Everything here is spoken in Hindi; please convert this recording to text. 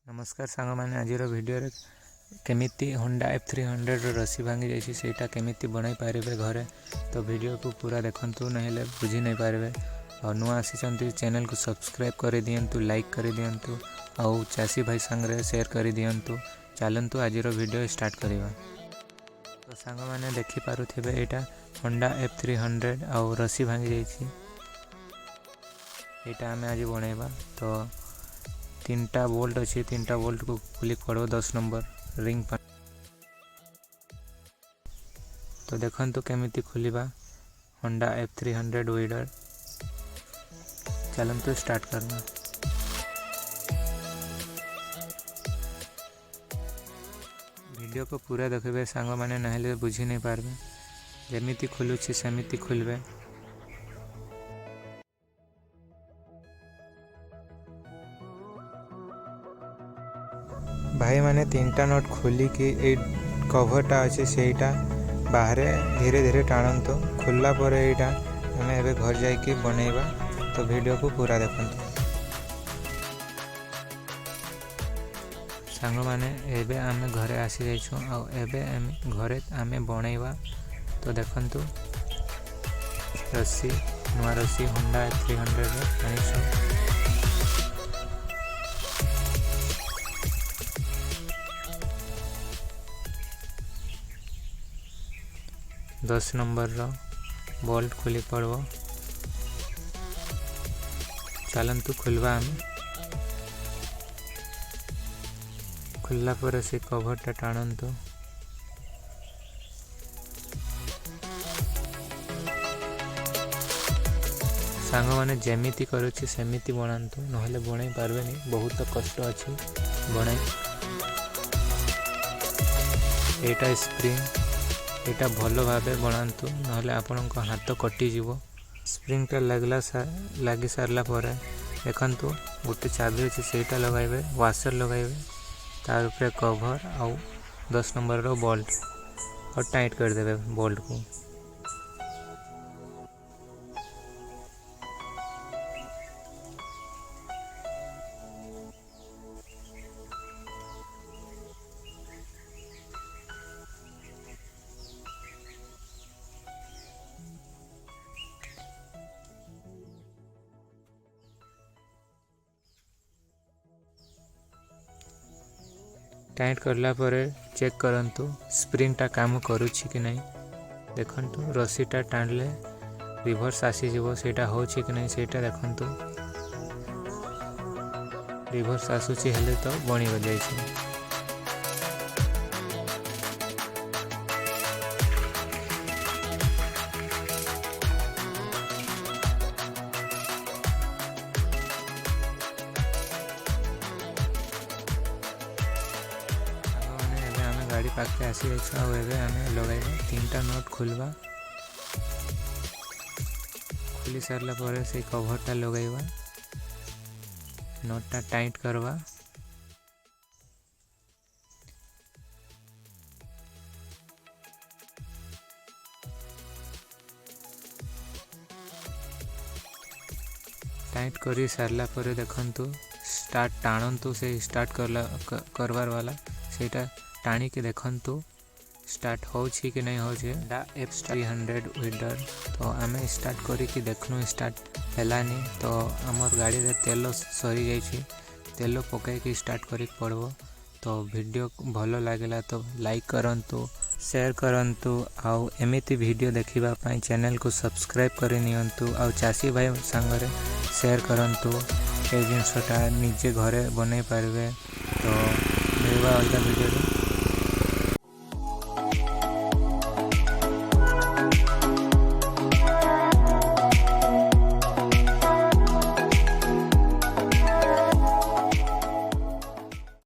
नमस्कार सांग मैंने आज वीडियो केमिति होंडा F300 रसी भांगी जाइए सेटा केमिति बनाई पारे घरे। तो वीडियो को पूरा देखंतु नहेले बुझी नहीं पारे। और नुआ आसी चैनल को सब्सक्राइब कर दिंतु, लाइक कर दिंतु, आउ चाषी भाई संगे शेयर कर दिंतु। चलतु आज वीडियो स्टार्ट करवा। तो सांग मैंने देखी पारुथिबे एटा होंडा F300 आउ रसी भांगी जाइए एटा आम आज बनैबा। तो 3टा बोल्ट अच्छे, 3टा बोल्ट को क्लिक करो 10 नंबर रिंग पर। तो देखंतु केमिति खुलिबा होंडा F300 वीडर। चलंतु स्टार्ट करना। वीडियो को पूरा देखबे सांग माने नहेले बुझी नहीं पारबे। जेमिति खुलुछि सेमिति खुलबे। भाई मैंने 3टा नट खोलिकी कभरटा अच्छे सेटा बाहर धीरे धीरे टाणतु। खोलला पर एटा आम एबे घर जाइए बनैबा। तो वीडियो को पूरा देखंतु। सांग माने एबे आम घरे आसी जाइछो आ एबे घरे आम बनैबा। तो देखंतु रस्सी नुआ रस्सी होंडा F300 आनिछो। 10 नंबर रो बोल्ट खुली पड़ो। चलंतु खुलवा आम। खुलला पर से कभरटा टाणंतु। सांग माने जेमिति करूछि सेमिति बनांतु, नहले बनै पारबेनी। बहुत कष्ट अछि बनै। एटा स्प्रिंग एटा भलो भाबे बनांतु, नहले आपनक हाथ कटि जीवो। स्प्रिंगटा लगी सारला पर देखंतु गोटे चाबी अच्छे सेटा लगाइबे, वाशर लगाइबे, तार ऊपर कवर आउ 10 नंबर रो बोल्ट और टाइट कर देबे बोल्ट को। टाइट करला पर चेक करंतु स्प्रिंगटा काम करूछि कि नहीं। देखंतु रस्सीटा टाणले रिवर्स आसी जीवो, सेटा होछि कि नहीं सेटा देखंतु। रिवर्स आसुछि हेले तो बणी हो जाइछि। गाड़ी पाखे आसी आम लगाइबा। 3टा नट खुलवा। खुली सारला पर से कभरटा लगाइबा, नटटा टाइट करवा। टाइट करी सारला पर देखंतु स्टार्ट टाणंतु। से स्टार्ट करवार वाला सेटा टाणी के देखंतु स्टार्ट होछि कि नहीं होछि। F300 weeder. तो आम स्टार्ट करी कि देखनु स्टार्ट हेलानी। तो आमर गाड़ी रे तेल सरी जाइछि, तेल पकाई कि स्टार्ट करी पड़बो। तो वीडियो भलो लागला तो लाइक करंतु, शेयर करंतु, आउ एमिति वीडियो देखिबा पई चैनल को सब्सक्राइब करि नियंतु। आउ चासी भाई संगरे शेयर करंतु। ए जिनसटा निजे घरे बनै पारबे। तो मिलबा अलग वीडियो।